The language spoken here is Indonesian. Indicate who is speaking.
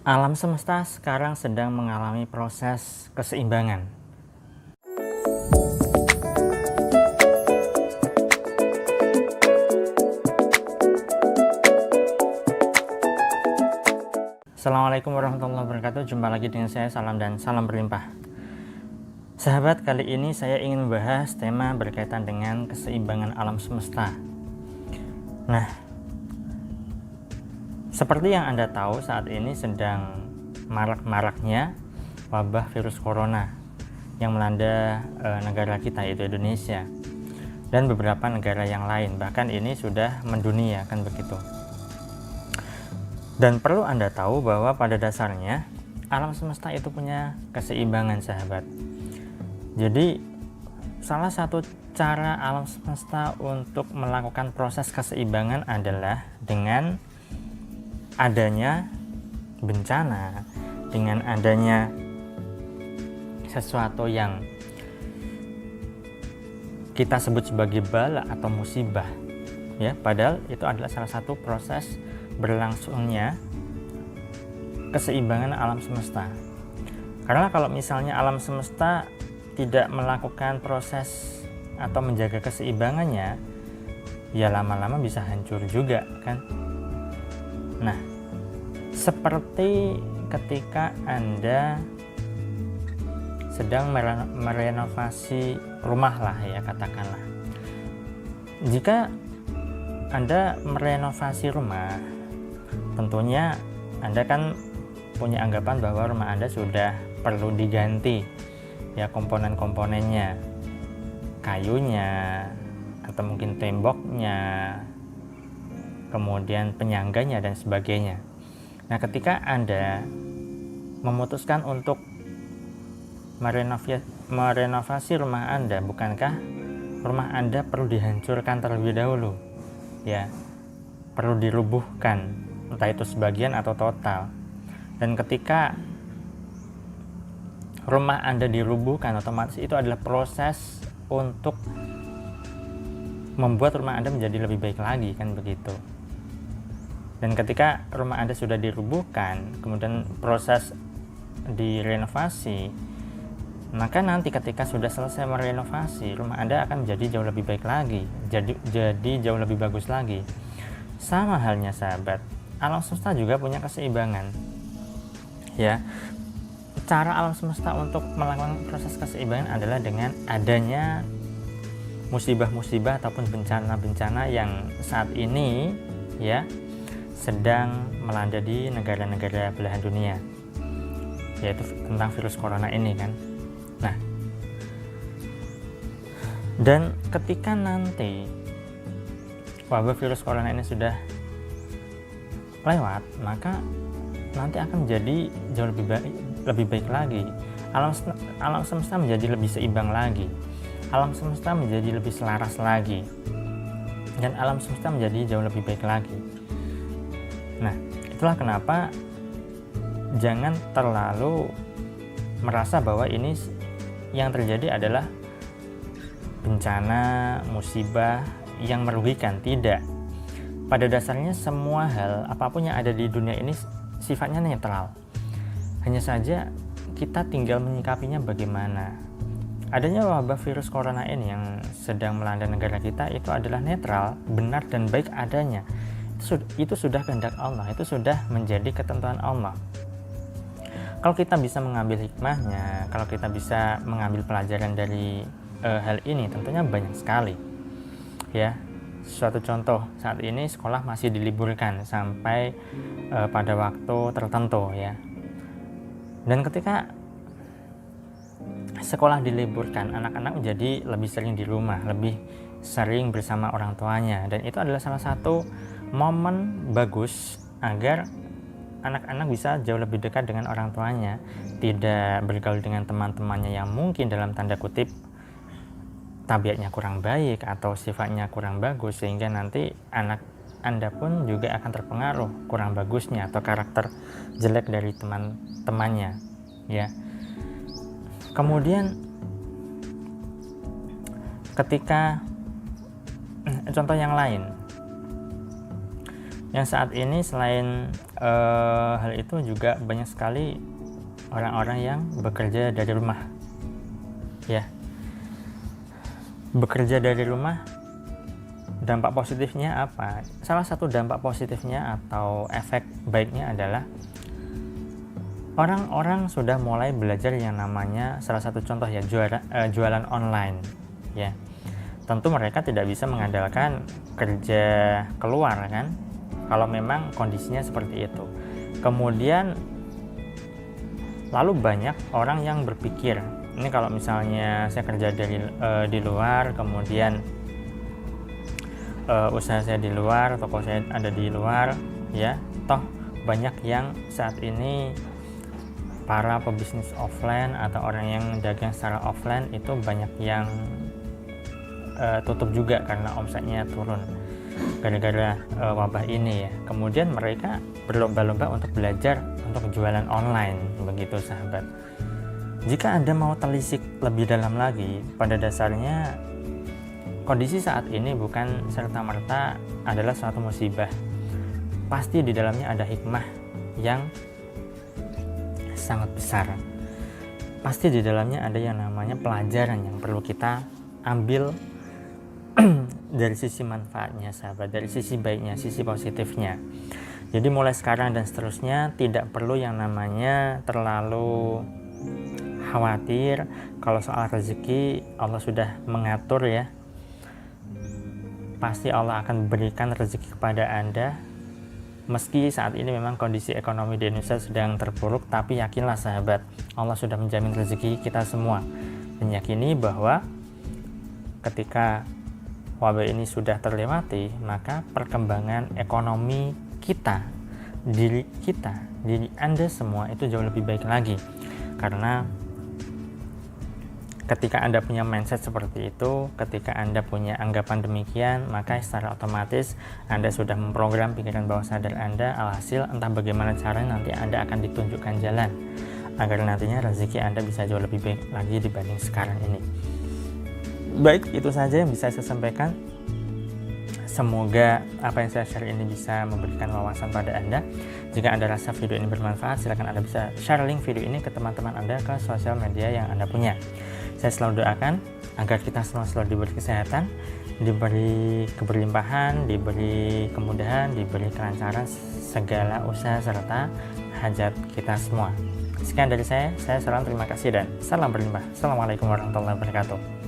Speaker 1: Alam semesta sekarang sedang mengalami proses keseimbangan. Assalamualaikum warahmatullahi wabarakatuh. Jumpa lagi dengan saya, salam dan salam berlimpah. Sahabat, kali ini saya ingin membahas tema berkaitan dengan keseimbangan alam semesta. Nah, seperti yang Anda tahu, saat ini sedang marak-maraknya wabah virus corona yang melanda negara kita, yaitu Indonesia, dan beberapa negara yang lain. Bahkan ini sudah mendunia, kan begitu. Dan perlu Anda tahu bahwa pada dasarnya alam semesta itu punya keseimbangan, sahabat. Jadi salah satu cara alam semesta untuk melakukan proses keseimbangan adalah dengan adanya bencana, dengan adanya sesuatu yang kita sebut sebagai bala atau musibah, ya, padahal itu adalah salah satu proses berlangsungnya keseimbangan alam semesta. Karena kalau misalnya alam semesta tidak melakukan proses atau menjaga keseimbangannya, ya lama-lama bisa hancur juga, kan. Nah, seperti ketika Anda sedang merenovasi rumah lah, ya, katakanlah. Jika Anda merenovasi rumah, tentunya Anda kan punya anggapan bahwa rumah Anda sudah perlu diganti, ya, komponen-komponennya, kayunya, atau mungkin temboknya, kemudian penyangganya dan sebagainya. Nah, ketika Anda memutuskan untuk merenovasi rumah Anda, bukankah rumah Anda perlu dihancurkan terlebih dahulu, ya, perlu dirubuhkan, entah itu sebagian atau total. Dan ketika rumah Anda dirubuhkan, otomatis itu adalah proses untuk membuat rumah Anda menjadi lebih baik lagi, kan begitu. Dan ketika rumah Anda sudah dirubuhkan, kemudian proses direnovasi, maka nanti ketika sudah selesai merenovasi, rumah Anda akan menjadi jauh lebih baik lagi, jadi jauh lebih bagus lagi. Sama halnya, sahabat, alam semesta juga punya keseimbangan, ya. Cara alam semesta untuk melakukan proses keseimbangan adalah dengan adanya musibah-musibah ataupun bencana-bencana yang saat ini, ya, sedang melanda di negara-negara belahan dunia, yaitu tentang virus corona ini, kan. Nah, dan ketika nanti wabah virus corona ini sudah lewat, maka nanti akan menjadi jauh lebih baik lagi. Alam semesta menjadi lebih seimbang lagi. Alam semesta menjadi lebih selaras lagi. Dan alam semesta menjadi jauh lebih baik lagi. Nah, itulah kenapa jangan terlalu merasa bahwa ini yang terjadi adalah bencana, musibah yang merugikan. Tidak. Pada dasarnya semua hal, apapun yang ada di dunia ini sifatnya netral. Hanya saja kita tinggal menyikapinya bagaimana. Adanya wabah virus corona ini yang sedang melanda negara kita itu adalah netral, benar dan baik adanya. Itu sudah kehendak Allah, itu sudah menjadi ketentuan Allah. Kalau kita bisa mengambil hikmahnya, kalau kita bisa mengambil pelajaran dari hal ini, tentunya banyak sekali, ya. Suatu contoh, saat ini sekolah masih diliburkan sampai pada waktu tertentu, ya. Dan ketika sekolah diliburkan, anak-anak menjadi lebih sering di rumah, lebih sering bersama orang tuanya, dan itu adalah salah satu momen bagus agar anak-anak bisa jauh lebih dekat dengan orang tuanya, tidak bergaul dengan teman-temannya yang mungkin dalam tanda kutip tabiatnya kurang baik atau sifatnya kurang bagus, sehingga nanti anak Anda pun juga akan terpengaruh kurang bagusnya atau karakter jelek dari teman-temannya, ya. Kemudian ketika contoh yang lain, Yang saat ini selain hal itu juga banyak sekali orang-orang yang bekerja dari rumah, ya. Bekerja dari rumah, dampak positifnya apa? Salah satu dampak positifnya atau efek baiknya adalah orang-orang sudah mulai belajar yang namanya, salah satu contoh ya, jualan online, ya. Tentu mereka tidak bisa mengandalkan kerja keluar kan, kalau memang kondisinya seperti itu. Kemudian lalu banyak orang yang berpikir, ini kalau misalnya saya kerja di luar, kemudian usaha saya di luar, toko saya ada di luar, ya, toh banyak yang saat ini para pebisnis offline atau orang yang dagang secara offline itu banyak yang tutup juga karena omsetnya turun gara-gara wabah ini, ya. Kemudian mereka berlomba-lomba untuk belajar untuk jualan online, begitu sahabat. Jika Anda mau telisik lebih dalam lagi, pada dasarnya kondisi saat ini bukan serta-merta adalah suatu musibah. Pasti di dalamnya ada hikmah yang sangat besar. Pasti di dalamnya ada yang namanya pelajaran yang perlu kita ambil dari sisi manfaatnya, sahabat, dari sisi baiknya, sisi positifnya. Jadi mulai sekarang dan seterusnya tidak perlu yang namanya terlalu khawatir kalau soal rezeki. Allah sudah mengatur, ya. Pasti Allah akan berikan rezeki kepada Anda. Meski saat ini memang kondisi ekonomi di Indonesia sedang terpuruk, tapi yakinlah sahabat, Allah sudah menjamin rezeki kita semua. Dan yakini bahwa ketika wabah ini sudah terlewati, maka perkembangan ekonomi kita, diri Anda semua itu jauh lebih baik lagi. Karena ketika Anda punya mindset seperti itu, ketika Anda punya anggapan demikian, maka secara otomatis Anda sudah memprogram pikiran bawah sadar Anda. Alhasil entah bagaimana caranya nanti Anda akan ditunjukkan jalan agar nantinya rezeki Anda bisa jauh lebih baik lagi dibanding sekarang ini. Baik, itu saja yang bisa saya sampaikan. Semoga apa yang saya share ini bisa memberikan wawasan pada Anda. Jika Anda rasa video ini bermanfaat, silakan Anda bisa share link video ini ke teman-teman Anda, ke sosial media yang Anda punya. Saya selalu doakan agar kita semua selalu diberi kesehatan, diberi keberlimpahan, diberi kemudahan, diberi kelancaran segala usaha serta hajat kita semua. Sekian dari saya salam, terima kasih, dan salam berlimpah. Assalamualaikum warahmatullahi wabarakatuh.